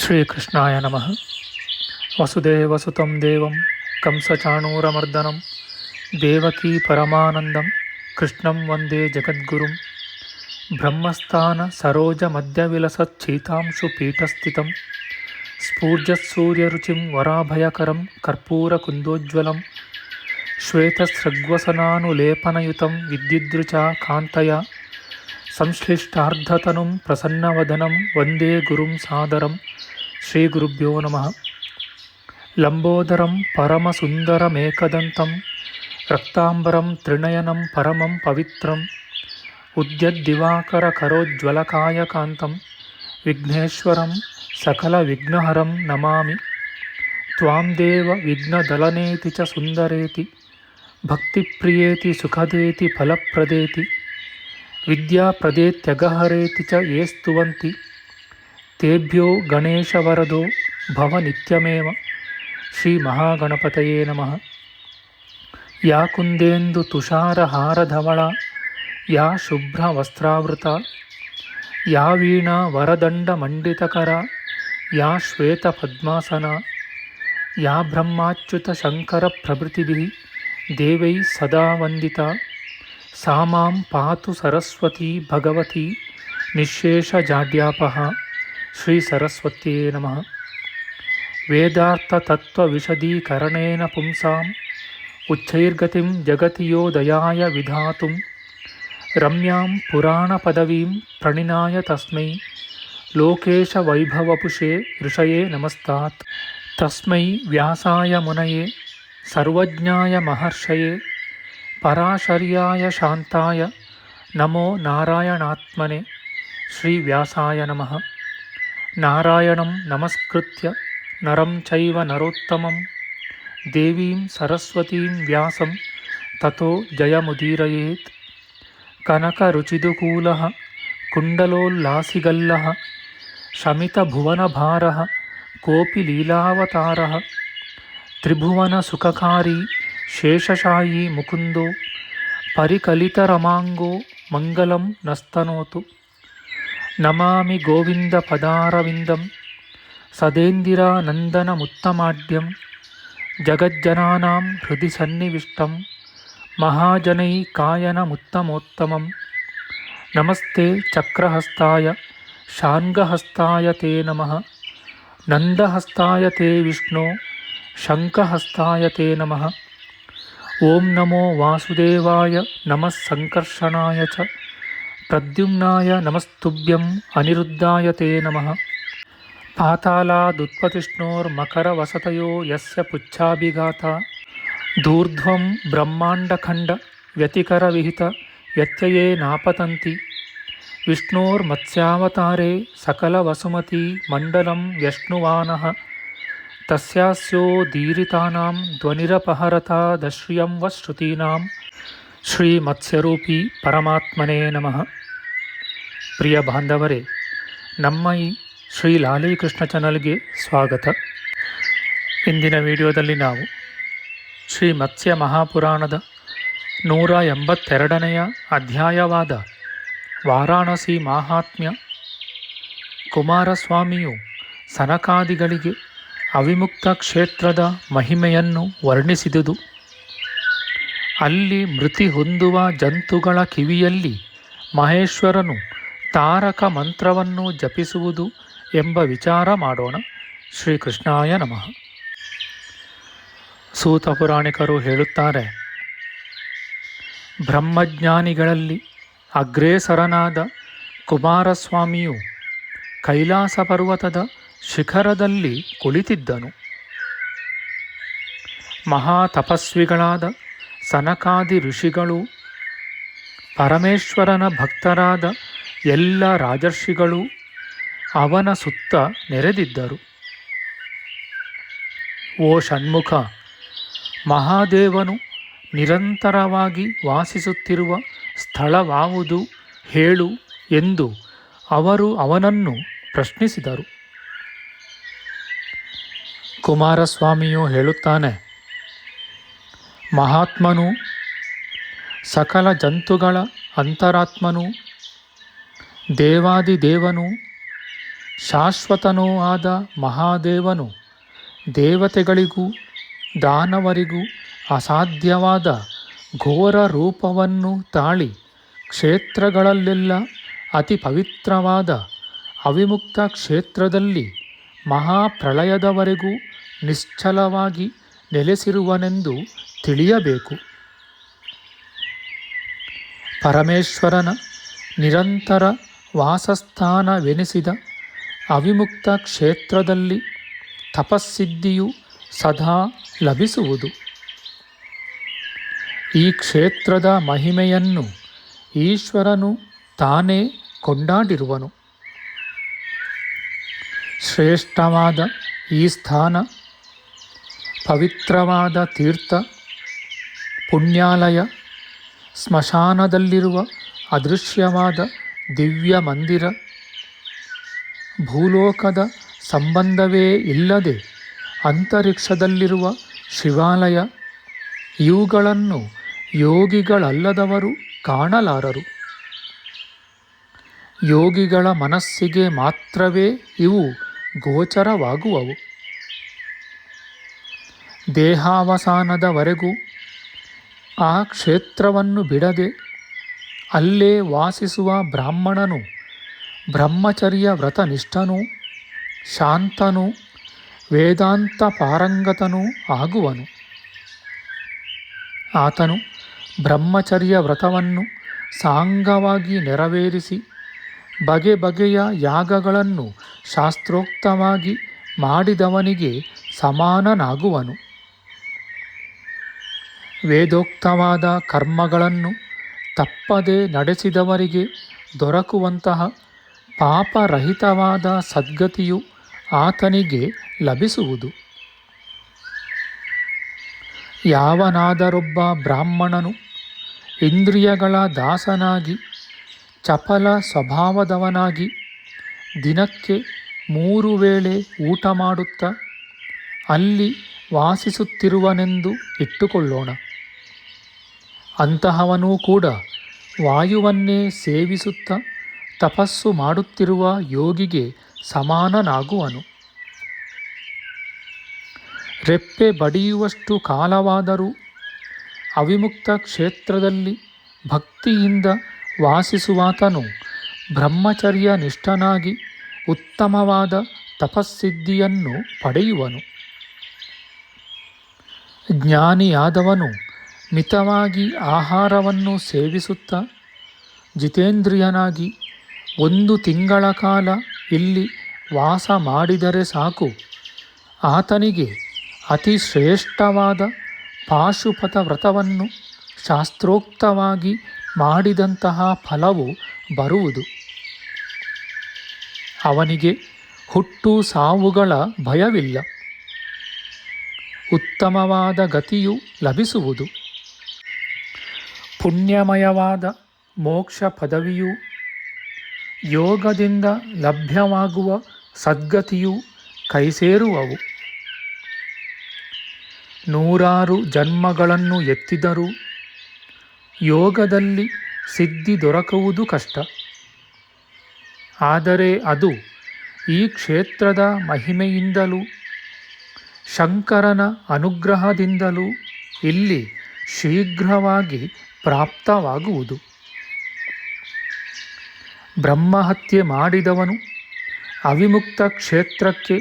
ಶ್ರೀಕೃಷ್ಣಾಯ ನಮಃ. ವಸುದೇವಸುತಂ ದೇವಂ ಕಂಸಚಾಣೂರಮರ್ದನಂ ದೇವಕೀ ಪರಮಾನಂದಂ ಕೃಷ್ಣಂ ವಂದೇ ಜಗದ್ಗುರುಂ. ಬ್ರಹ್ಮಸ್ಥಾನ ಸರೋಜ ಮಧ್ಯವಿಲಸಚ್ಛೀತಾಂಶು ಪೀಠಸ್ಥಿತಂ ಸ್ಫೂರ್ಜತ್ಸೂರ್ಯರುಚಿಂ ವರಾಭಯಕರಂ ಕರ್ಪೂರಕುಂದೋಜ್ವಲಂ ಶ್ವೇತಸೃಗ್ವಸನಾನುಲೇಪನಯುತಂ ವಿದ್ಯುದ್ರುಚಾ ಕಾಂತಯ ಸಂಶ್ಲಿಷ್ಟಾರ್ಧತನುಂ ಪ್ರಸನ್ನವದನಂ ವಂದೇ ಗುರುಂ ಸಾದರಂ. ಶ್ರೀ ಗುರುಭ್ಯೋ ನಮಃ. ಲಂಬೋದರಂ ಪರಮಸುಂದರಮೇಕದಂತಂ ರಕ್ತಾಂಬರಂ ತ್ರಿನಯನಂ ಪರಮಂ ಪವಿತ್ರಂ ಉದ್ಯದ್ದಿವಾಕರಕರೋಜ್ವಲಕಾಯಕಾಂತಂ ವಿಘ್ನೇಶ್ವರಂ ಸಕಲವಿಘ್ನಹರಂ ನಮಾಮಿ. ತ್ವಾಂ ದೇವ ವಿಘ್ನದಲನೇತಿ ಚ ಸುಂದರೇತಿ ಭಕ್ತಿಪ್ರಿಯೇತಿ ಸುಖದೇತಿ ಫಲಪ್ರದೇತಿ ವಿದ್ಯಾಪ್ರದೇತ್ಯಗಹರೇತಿ ಚ ಯೇ ಸ್ತುವಂತಿ ತೇಭ್ಯೋ ಗಣೇಶವರದೋ ಭವ ನಿತ್ಯಮೇವ. ಶ್ರೀ ಮಹಾಗಣಪತಯೇ ನಮಃ. ಯಾ ಕುಂದೇಂದು ತುಷಾರಹಾರಧವಳ ಯಾ ಶುಭ್ರವಸ್ತ್ರಾವೃತ ಯಾ ವೀಣಾ ವರದಂಡಮಂಡಿತಕರ ಯಾ ಶ್ವೇತಪದ್ಮಾಸನ ಯಾ ಬ್ರಹ್ಮಾಚ್ಯುತ ಶಂಕರ ಪ್ರಭೃತಿಭಿಃ ದೇವೈಃ ಸದಾ ವಂದಿತಾ ಸಾ ಮಾಂ ಪಾತು ಸರಸ್ವತೀ ಭಗವತಿ ನಿಶ್ಶೇಷಜಾಡ್ಯಾಪಃ. ಶ್ರೀ ಸರಸ್ವತ್ಯೇ ನಮಃ. ವೇದಾರ್ಥತತ್ವವಿಶದೀಕರಣೇನ ಪುಂಸಾಂ ಉಚ್ಚೈರ್ಗತಿಂ ಜಗತಿ ಯೋ ದಯಾಯ ವಿಧಾತುಂ ರಮ್ಯಾಂ ಪುರಾಣಪದವೀಂ ಪ್ರಣಿನಾಯ ತಸ್ಮೈ ಲೋಕೇಶವೈಭವಪುಷೇ ಋಷಯೇ ನಮಸ್ತಾತ್. ತಸ್ಮೈ ವ್ಯಾಸಾಯ ಮುನಯೇ ಸರ್ವಜ್ಞಾಯ ಮಹರ್ಷಯೇ ಪರಾಶರ್ಯಾಯ ಶಾಂತಾಯ ನಮೋ ನಾರಾಯಣಾತ್ಮನೆ. ಶ್ರೀ ವ್ಯಾಸಾಯ ನಮಃ. ನಾರಾಯಣಂ ನಮಸ್ಕೃತ್ಯ ನರಂ ಚೈವ ನರೋತ್ತಮಂ ದೇವೀಂ ಸರಸ್ವತೀಂ ವ್ಯಾಸಂ ತತೋ ಜಯಮುದೀರಯೇತ್. ಕನಕರುಚಿದುಕೂಲಃ ಕುಂಡಲೋಲ್ಲಾಸಿಗಲ್ಲಃ ಶಮಿತಭುವನಭಾರಃ ಕೋಪಿ ಲೀಲಾವತಾರಃ ತ್ರಿಭುವನಸುಖಕಾರಿ ಶೇಷಶಾಯೀ ಮುಕುಂದೋ ಪರಿಕಲಿತರಮಾಂಗೋ ಮಂಗಲಂ ನಸ್ತನೋತು. ನಮಾಮಿ ಗೋವಿಂದ ಪದಾರವಿಂದಂ ಸದೇಂದಿರಾನಂದನಮುತ್ತಮಾಡ್ಯಂ ಜಗಜ್ಜನಾನಾಂ ಹೃದಯ ಸನ್ನಿವಿಷ್ಟಂ ಮಹಾಜನೈಕಾಯನಮುತ್ತಮೋತ್ತಮಂ. ನಮಸ್ತೆ ಚಕ್ರಹಸ್ತಾಯ ಶಾರ್ङ्ಗಹಸ್ತಾಯ ತೇ ನಮಃ. ನಂದಹಸ್ತಾಯ ತೇ ವಿಷ್ಣೋ ಶಂಖಹಸ್ತಾಯ ತೇ ನಮಃ. ಓಂ ನಮೋ ವಾಸುದೇವಾಯ ನಮಃ ಸಂಕರ್ಷಣಾಯ ಚ ಪ್ರದ್ಯುಮ್ನಾಯ ನಮಸ್ತುಭ್ಯಂ ಅನಿರುದ್ಧಾಯ ತೇ ನಮಃ. ಪಾತಾಲಾದುತ್ಪತಿಷ್ಣೋರ್ಮಕರವಸತಯೋ ಯಸ್ಯ ಪುಚ್ಛಾಭಿಘಾತ ಧೂರ್ಧ್ವಂ ಬ್ರಹ್ಮಾಂಡಖಂಡ ವ್ಯತಿಕರವಿಹಿತ ವ್ಯತ್ಯಯೇ ನಾಪತಂತಿ. ವಿಷ್ಣೋರ್ಮತ್ಸ್ಯಾವತಾರೇ ಸಕಲವಸುಮತಿ ಮಂಡಲಂ ವ್ಯಶ್ನುವಾನಃ ತಸ್ಯಾಸ್ಯೋದೀರಿತಾನಾಂ ಧ್ವನಿರಪಹರತಾದಶ್ರಿಯಂ ವ ಶ್ರುತೀನಾಂ. ಶ್ರೀ ಮತ್ಸ್ಯರೂಪಿ ಪರಮಾತ್ಮನೇ ನಮಃ. ಪ್ರಿಯ ಬಾಂಧವರೇ, ನಮ್ಮ ಈ ಶ್ರೀ ಲಾಲೀಕೃಷ್ಣ ಚಾನಲ್ಗೆ ಸ್ವಾಗತ. ಇಂದಿನ ವಿಡಿಯೋದಲ್ಲಿ ನಾವು ಶ್ರೀ ಮತ್ಸ್ಯ ಮಹಾಪುರಾಣದ 182ನೆಯ ಅಧ್ಯಾಯವಾದ ವಾರಾಣಸಿ ಮಾಹಾತ್ಮ್ಯ, ಕುಮಾರಸ್ವಾಮಿಯು ಸನಕಾದಿಗಳಿಗೆ ಅವಿಮುಕ್ತ ಕ್ಷೇತ್ರದ ಮಹಿಮೆಯನ್ನು ವರ್ಣಿಸಿದುದು, ಅಲ್ಲಿ ಮೃತಿ ಹೊಂದುವ ಜಂತುಗಳ ಕಿವಿಯಲ್ಲಿ ಮಹೇಶ್ವರನು ತಾರಕ ಮಂತ್ರವನ್ನು ಜಪಿಸುವುದು ಎಂಬ ವಿಚಾರ ಮಾಡೋಣ. ಶ್ರೀಕೃಷ್ಣಾಯ ನಮಃ. ಸೂತ ಪುರಾಣಿಕರು ಹೇಳುತ್ತಾರೆ, ಬ್ರಹ್ಮಜ್ಞಾನಿಗಳಲ್ಲಿ ಅಗ್ರೇಸರನಾದ ಕುಮಾರಸ್ವಾಮಿಯು ಕೈಲಾಸ ಪರ್ವತದ ಶಿಖರದಲ್ಲಿ ಕುಳಿತಿದ್ದನು. ಮಹಾತಪಸ್ವಿಗಳಾದ ಸನಕಾದಿ ಋಷಿಗಳು, ಪರಮೇಶ್ವರನ ಭಕ್ತರಾದ ಎಲ್ಲ ರಾಜರ್ಷಿಗಳು ಅವನ ಸುತ್ತ ನೆರೆದಿದ್ದರು. ಓ ಷಣ್ಮುಖ, ಮಹಾದೇವನು ನಿರಂತರವಾಗಿ ವಾಸಿಸುತ್ತಿರುವ ಸ್ಥಳವಾವುದು ಹೇಳು ಎಂದು ಅವರು ಅವನನ್ನು ಪ್ರಶ್ನಿಸಿದರು. ಕುಮಾರಸ್ವಾಮಿಯು ಹೇಳುತ್ತಾನೆ, ಮಹಾತ್ಮನು, ಸಕಲ ಜಂತುಗಳ ಅಂತರಾತ್ಮನು, ದೇವಾದಿದೇವನು, ಶಾಶ್ವತನೂ ಆದ ಮಹಾದೇವನು ದೇವತೆಗಳಿಗೂ ದಾನವರಿಗೂ ಅಸಾಧ್ಯವಾದ ಘೋರ ರೂಪವನ್ನು ತಾಳಿ ಕ್ಷೇತ್ರಗಳಲ್ಲೆಲ್ಲ ಅತಿ ಪವಿತ್ರವಾದ ಅವಿಮುಕ್ತ ಕ್ಷೇತ್ರದಲ್ಲಿ ಮಹಾಪ್ರಳಯದವರೆಗೂ ನಿಶ್ಚಲವಾಗಿ ನೆಲೆಸಿರುವನೆಂದು ತಿಳಿಯಬೇಕು. ಪರಮೇಶ್ವರನ ನಿರಂತರ ವಾಸಸ್ಥಾನವೆನಿಸಿದ ಅವಿಮುಕ್ತ ಕ್ಷೇತ್ರದಲ್ಲಿ ತಪಸ್ಸಿದ್ಧಿಯು ಸದಾ ಲಭಿಸುವುದು. ಈ ಕ್ಷೇತ್ರದ ಮಹಿಮೆಯನ್ನು ಈಶ್ವರನು ತಾನೇ ಕೊಂಡಾಡಿರುವನು. ಶ್ರೇಷ್ಠವಾದ ಈ ಸ್ಥಾನ ಪವಿತ್ರವಾದ ತೀರ್ಥ, ಪುಣ್ಯಾಲಯ, ಸ್ಮಶಾನದಲ್ಲಿರುವ ಅದೃಶ್ಯವಾದ ದಿವ್ಯ ಮಂದಿರ, ಭೂಲೋಕದ ಸಂಬಂಧವೇ ಇಲ್ಲದೆ ಅಂತರಿಕ್ಷದಲ್ಲಿರುವ ಶಿವಾಲಯ, ಇವುಗಳನ್ನು ಯೋಗಿಗಳಲ್ಲದವರು ಕಾಣಲಾರರು. ಯೋಗಿಗಳ ಮನಸ್ಸಿಗೆ ಮಾತ್ರವೇ ಇವು ಗೋಚರವಾಗುವವು. ದೇಹಾವಸಾನದವರೆಗೂ ಆ ಕ್ಷೇತ್ರವನ್ನು ಬಿಡದೆ ಅಲ್ಲೇ ವಾಸಿಸುವ ಬ್ರಾಹ್ಮಣನು ಬ್ರಹ್ಮಚರ್ಯ ವ್ರತನಿಷ್ಠನೂ ಶಾಂತನೂ ವೇದಾಂತ ಪಾರಂಗತನೂ ಆಗುವನು. ಆತನು ಬ್ರಹ್ಮಚರ್ಯ ವ್ರತವನ್ನು ಸಾಂಗವಾಗಿ ನೆರವೇರಿಸಿ ಬಗೆ ಬಗೆಯ ಯಾಗಗಳನ್ನು ಶಾಸ್ತ್ರೋಕ್ತವಾಗಿ ಮಾಡಿದವನಿಗೆ ಸಮಾನನಾಗುವನು. ವೇದೋಕ್ತವಾದ ಕರ್ಮಗಳನ್ನು ತಪ್ಪದೆ ನಡೆಸಿದವರಿಗೆ ದೊರಕುವಂತಹ ಪಾಪರಹಿತವಾದ ಸದ್ಗತಿಯು ಆತನಿಗೆ ಲಭಿಸುವುದು. ಯಾವನಾದರೊಬ್ಬ ಬ್ರಾಹ್ಮಣನು ಇಂದ್ರಿಯಗಳ ದಾಸನಾಗಿ ಚಪಲ ಸ್ವಭಾವದವನಾಗಿ ದಿನಕ್ಕೆ 3 ವೇಳೆ ಊಟ ಮಾಡುತ್ತಾ ಅಲ್ಲಿ ವಾಸಿಸುತ್ತಿರುವನೆಂದು ಇಟ್ಟುಕೊಳ್ಳೋಣ. ಅಂತಹವನೂ ಕೂಡ ವಾಯುವನ್ನೇ ಸೇವಿಸುತ್ತಾ ತಪಸ್ಸು ಮಾಡುತ್ತಿರುವ ಯೋಗಿಗೆ ಸಮಾನನಾಗುವನು. ರೆಪ್ಪೆ ಬಡಿಯುವಷ್ಟು ಕಾಲವಾದರೂ ಅವಿಮುಕ್ತ ಕ್ಷೇತ್ರದಲ್ಲಿ ಭಕ್ತಿಯಿಂದ ವಾಸಿಸುವಾತನು ಬ್ರಹ್ಮಚರ್ಯ ನಿಷ್ಠನಾಗಿ ಉತ್ತಮವಾದ ತಪಸ್ಸಿದ್ಧಿಯನ್ನು ಪಡೆಯುವನು. ಜ್ಞಾನಿಯಾದವನು ಮಿತವಾಗಿ ಆಹಾರವನ್ನು ಸೇವಿಸುತ್ತಾ ಜಿತೇಂದ್ರಿಯನಾಗಿ 1 ತಿಂಗಳ ಕಾಲ ಇಲ್ಲಿ ವಾಸ ಮಾಡಿದರೆ ಸಾಕು. ಆತನಿಗೆ ಅತಿ ಶ್ರೇಷ್ಠವಾದ ಪಾಶುಪತ ವ್ರತವನ್ನು ಶಾಸ್ತ್ರೋಕ್ತವಾಗಿ ಮಾಡಿದಂತಹ ಫಲವು ಬರುವುದು. ಅವನಿಗೆ ಹುಟ್ಟು ಸಾವುಗಳ ಭಯವಿಲ್ಲ. ಉತ್ತಮವಾದ ಗತಿಯು ಲಭಿಸುವುದು. ಪುಣ್ಯಮಯವಾದ ಮೋಕ್ಷ ಪದವಿಯು ಯೋಗದಿಂದ ಲಭ್ಯವಾಗುವ ಸದ್ಗತಿಯು ಕೈಸೇರುವವು. 100 ಜನ್ಮಗಳನ್ನು ಎತ್ತಿದರೂ ಯೋಗದಲ್ಲಿ ಸಿದ್ಧಿ ದೊರಕುವುದು ಕಷ್ಟ. ಆದರೆ ಅದು ಈ ಕ್ಷೇತ್ರದ ಮಹಿಮೆಯಿಂದಲೂ ಶಂಕರನ ಅನುಗ್ರಹದಿಂದಲೂ ಇಲ್ಲಿ ಶೀಘ್ರವಾಗಿ ಪ್ರಾಪ್ತವಾಗುವುದು. ಬ್ರಹ್ಮಹತ್ಯೆ ಮಾಡಿದವನು ಅವಿಮುಕ್ತ ಕ್ಷೇತ್ರಕ್ಕೆ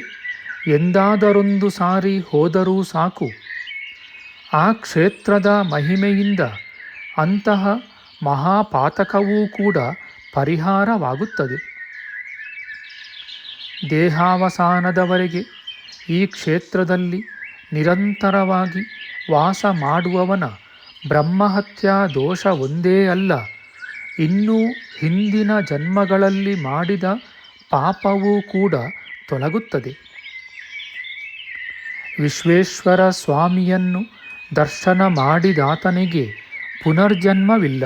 ಎಂದಾದರೊಂದು ಸಾರಿ ಹೋದರೂ ಸಾಕು. ಆ ಕ್ಷೇತ್ರದ ಮಹಿಮೆಯಿಂದ ಅಂತಹ ಮಹಾಪಾತಕವೂ ಕೂಡ ಪರಿಹಾರವಾಗುತ್ತದೆ. ದೇಹಾವಸಾನದವರೆಗೆ ಈ ಕ್ಷೇತ್ರದಲ್ಲಿ ನಿರಂತರವಾಗಿ ವಾಸ ಮಾಡುವವನ ಬ್ರಹ್ಮಹತ್ಯಾ ದೋಷ ಒಂದೇ ಅಲ್ಲ, ಇನ್ನೂ ಹಿಂದಿನ ಜನ್ಮಗಳಲ್ಲಿ ಮಾಡಿದ ಪಾಪವೂ ಕೂಡ ತೊಲಗುತ್ತದೆ. ವಿಶ್ವೇಶ್ವರ ಸ್ವಾಮಿಯನ್ನು ದರ್ಶನ ಮಾಡಿದಾತನಿಗೆ ಪುನರ್ಜನ್ಮವಿಲ್ಲ.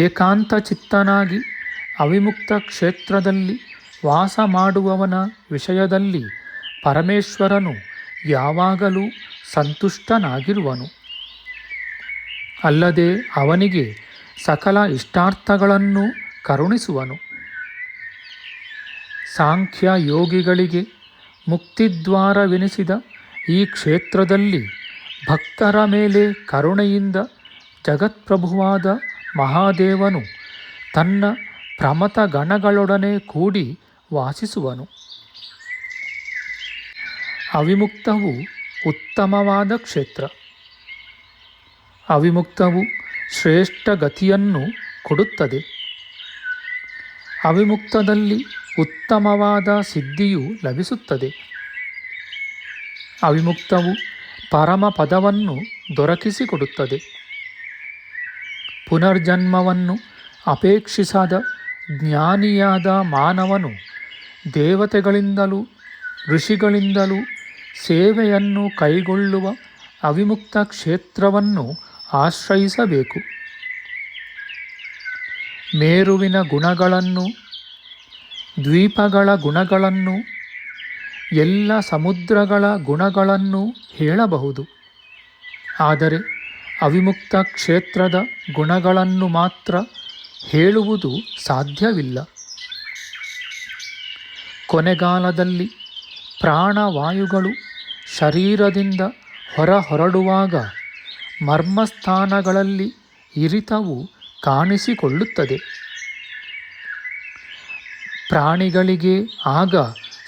ಏಕಾಂತ ಚಿತ್ತನಾಗಿ ಅವಿಮುಕ್ತ ಕ್ಷೇತ್ರದಲ್ಲಿ ವಾಸ ಮಾಡುವವನ ವಿಷಯದಲ್ಲಿ ಪರಮೇಶ್ವರನು ಯಾವಾಗಲೂ ಸಂತುಷ್ಟನಾಗಿರುವನು. ಅಲ್ಲದೆ ಅವನಿಗೆ ಸಕಲ ಇಷ್ಟಾರ್ಥಗಳನ್ನು ಕರುಣಿಸುವನು. ಸಾಂಖ್ಯ ಯೋಗಿಗಳಿಗೆ ಮುಕ್ತಿದ್ವಾರವೆನಿಸಿದ ಈ ಕ್ಷೇತ್ರದಲ್ಲಿ ಭಕ್ತರ ಮೇಲೆ ಕರುಣೆಯಿಂದ ಜಗತ್ಪ್ರಭುವಾದ ಮಹಾದೇವನು ತನ್ನ ಪ್ರಮಥ ಗಣಗಳೊಡನೆ ಕೂಡಿ ವಾಸಿಸುವನು. ಅವಿಮುಕ್ತವು ಉತ್ತಮವಾದ ಕ್ಷೇತ್ರ. ಅವಿಮುಕ್ತವು ಶ್ರೇಷ್ಠ ಗತಿಯನ್ನು ಕೊಡುತ್ತದೆ. ಅವಿಮುಕ್ತದಲ್ಲಿ ಉತ್ತಮವಾದ ಸಿದ್ಧಿಯು ಲಭಿಸುತ್ತದೆ. ಅವಿಮುಕ್ತವು ಪರಮ ಪದವನ್ನು ದೊರಕಿಸಿಕೊಡುತ್ತದೆ. ಪುನರ್ಜನ್ಮವನ್ನು ಅಪೇಕ್ಷಿಸದ ಜ್ಞಾನಿಯಾದ ಮಾನವನು ದೇವತೆಗಳಿಂದಲೂ ಋಷಿಗಳಿಂದಲೂ ಸೇವೆಯನ್ನು ಕೈಗೊಳ್ಳುವ ಅವಿಮುಕ್ತ ಕ್ಷೇತ್ರವನ್ನು ಆಶ್ರಯಿಸಬೇಕು. ಮೇರುವಿನ ಗುಣಗಳನ್ನು, ದ್ವೀಪಗಳ ಗುಣಗಳನ್ನು, ಎಲ್ಲ ಸಮುದ್ರಗಳ ಗುಣಗಳನ್ನು ಹೇಳಬಹುದು. ಆದರೆ ಅವಿಮುಕ್ತ ಕ್ಷೇತ್ರದ ಗುಣಗಳನ್ನು ಮಾತ್ರ ಹೇಳುವುದು ಸಾಧ್ಯವಿಲ್ಲ. ಕೊನೆಗಾಲದಲ್ಲಿ ಪ್ರಾಣವಾಯುಗಳು ಶರೀರದಿಂದ ಹೊರಹೊರಡುವಾಗ ಮರ್ಮಸ್ಥಾನಗಳಲ್ಲಿ ಇರಿತವು ಕಾಣಿಸಿಕೊಳ್ಳುತ್ತದೆ. ಪ್ರಾಣಿಗಳಿಗೆ ಆಗ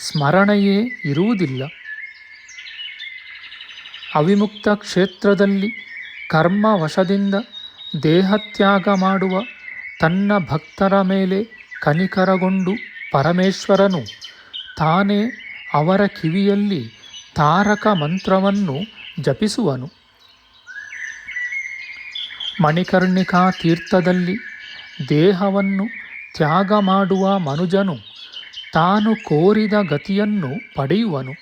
ಸ್ಮರಣೆಯೇ ಇರುವುದಿಲ್ಲ. ಅವಿಮುಕ್ತ ಕ್ಷೇತ್ರದಲ್ಲಿ ಕರ್ಮವಶದಿಂದ ದೇಹತ್ಯಾಗ ಮಾಡುವ ತನ್ನ ಭಕ್ತರ ಮೇಲೆ ಕನಿಕರಗೊಂಡು ಪರಮೇಶ್ವರನು ತಾನೇ ಅವರ ಕಿವಿಯಲ್ಲಿ ತಾರಕ ಮಂತ್ರವನ್ನು ಜಪಿಸುವನು. ಮಣಿಕರ್ಣಿಕಾ ತೀರ್ಥದಲ್ಲಿ ದೇಹವನ್ನು ತ್ಯಾಗ ಮಾಡುವ ಮನುಜನು ತಾನು ಕೋರಿದ ಗತಿಯನ್ನು ಪಡೆಯುವನು.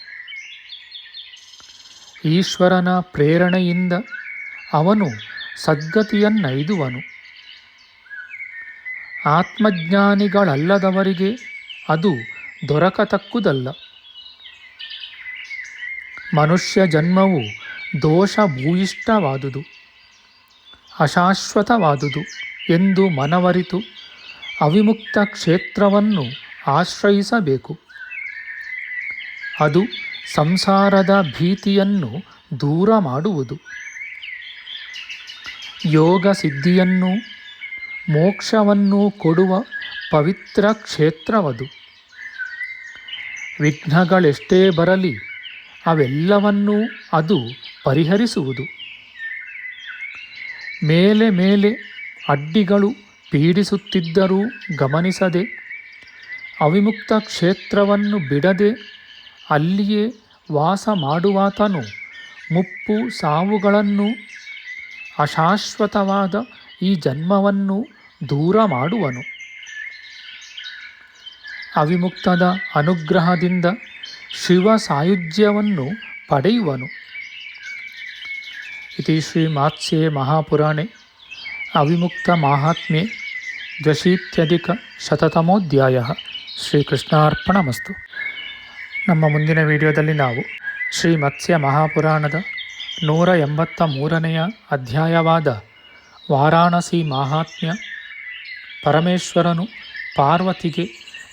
ಈಶ್ವರನ ಪ್ರೇರಣೆಯಿಂದ ಅವನು ಸದ್ಗತಿಯನ್ನೈದುವನು. ಆತ್ಮಜ್ಞಾನಿಗಳಲ್ಲದವರಿಗೆ ಅದು ದೊರಕತಕ್ಕುದಲ್ಲ. ಮನುಷ್ಯ ಜನ್ಮವು ದೋಷಭೂಯಿಷ್ಠವಾದುದು, ಅಶಾಶ್ವತವಾದುದು ಎಂದು ಮನವರಿತು ಅವಿಮುಕ್ತ ಕ್ಷೇತ್ರವನ್ನು ಆಶ್ರಯಿಸಬೇಕು. ಅದು ಸಂಸಾರದ ಭೀತಿಯನ್ನು ದೂರ ಮಾಡುವುದು. ಯೋಗ ಸಿದ್ಧಿಯನ್ನು, ಮೋಕ್ಷವನ್ನು ಕೊಡುವ ಪವಿತ್ರ ಕ್ಷೇತ್ರವದು. ವಿಘ್ನಗಳೆಷ್ಟೇ ಬರಲಿ ಅವೆಲ್ಲವನ್ನೂ ಅದು ಪರಿಹರಿಸುವುದು. ಮೇಲೆ ಮೇಲೆ ಅಡ್ಡಿಗಳು ಪೀಡಿಸುತ್ತಿದ್ದರೂ ಗಮನಿಸದೆ ಅವಿಮುಕ್ತ ಕ್ಷೇತ್ರವನ್ನು ಬಿಡದೆ ಅಲ್ಲಿಯೇ ವಾಸ ಮಾಡುವಾತನು ಮುಪ್ಪು ಸಾವುಗಳನ್ನು, ಅಶಾಶ್ವತವಾದ ಈ ಜನ್ಮವನ್ನು ದೂರ ಮಾಡುವನು. ಅವಿಮುಕ್ತದ ಅನುಗ್ರಹದಿಂದ ಶಿವ ಸಾಯುಜ್ಯವನ್ನು ಪಡೆಯುವನು. ಇತಿ ಶ್ರೀ ಮಾತ್ಸ್ಯೆ ಮಹಾಪುರಾಣೆ ಅವಿಮುಕ್ತ ಮಾಹಾತ್ಮ್ಯೆ 20-ಶತತಮೋಧ್ಯಾಯ. ಶ್ರೀಕೃಷ್ಣಾರ್ಪಣಮಸ್ತು. ನಮ್ಮ ಮುಂದಿನ ವಿಡಿಯೋದಲ್ಲಿ ನಾವು ಶ್ರೀ ಮತ್ಸ್ಯ ಮಹಾಪುರಾಣದ 183ನೆಯ ಅಧ್ಯಾಯವಾದ ವಾರಾಣಸಿ ಮಾಹಾತ್ಮ್ಯ, ಪರಮೇಶ್ವರನು ಪಾರ್ವತಿಗೆ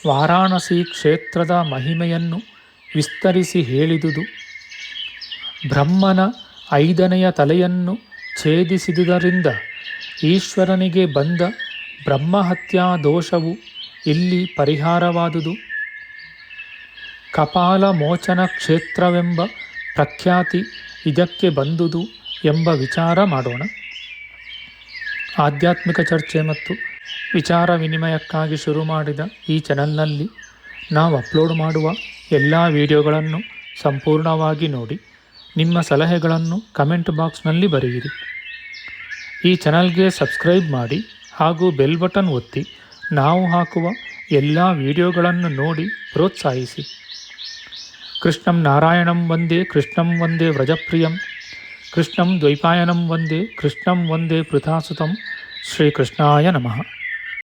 ವಾರಾಣಸಿ ಕ್ಷೇತ್ರದ ಮಹಿಮೆಯನ್ನು ವಿಸ್ತರಿಸಿ ಹೇಳಿದುದು, ಬ್ರಹ್ಮನ 5ನೆಯ ತಲೆಯನ್ನು ಛೇದಿಸಿದುದರಿಂದ ಈಶ್ವರನಿಗೆ ಬಂದ ಬ್ರಹ್ಮಹತ್ಯಾ ದೋಷವು ಇಲ್ಲಿ ಪರಿಹಾರವಾದುದು, ಕಪಾಲ ಮೋಚನ ಕ್ಷೇತ್ರವೆಂಬ ಪ್ರಖ್ಯಾತಿ ಇದಕ್ಕೆ ಬಂದುದು ಎಂಬ ವಿಚಾರ ಮಾಡೋಣ. ಆಧ್ಯಾತ್ಮಿಕ ಚರ್ಚೆ ಮತ್ತು ವಿಚಾರ ವಿನಿಮಯಕ್ಕಾಗಿ ಶುರು ಮಾಡಿದ ಈ ಚಾನಲ್ನಲ್ಲಿ ನಾವು ಅಪ್ಲೋಡ್ ಮಾಡುವ ಎಲ್ಲ ವಿಡಿಯೋಗಳನ್ನು ಸಂಪೂರ್ಣವಾಗಿ ನೋಡಿ ನಿಮ್ಮ ಸಲಹೆಗಳನ್ನು ಕಮೆಂಟ್ ಬಾಕ್ಸ್ನಲ್ಲಿ ಬರೆಯಿರಿ. ಈ ಚಾನಲ್ಗೆ ಸಬ್ಸ್ಕ್ರೈಬ್ ಮಾಡಿ ಹಾಗೂ ಬೆಲ್ ಬಟನ್ ಒತ್ತಿ ನಾವು ಹಾಕುವ ಎಲ್ಲ ವಿಡಿಯೋಗಳನ್ನು ನೋಡಿ ಪ್ರೋತ್ಸಾಹಿಸಿ. ಕೃಷ್ಣಂ ನಾರಾಯಣಂ ವಂದೇ ಕೃಷ್ಣಂ ವಂದೇ ವ್ರಜಪ್ರಿಯಂ ಕೃಷ್ಣಂ ದ್ವೈಪಾಯನಂ ವಂದೇ ಕೃಷ್ಣಂ ವಂದೇ ಪೃಥಾಸುತಂ. ಶ್ರೀಕೃಷ್ಣಾಯ ನಮಃ.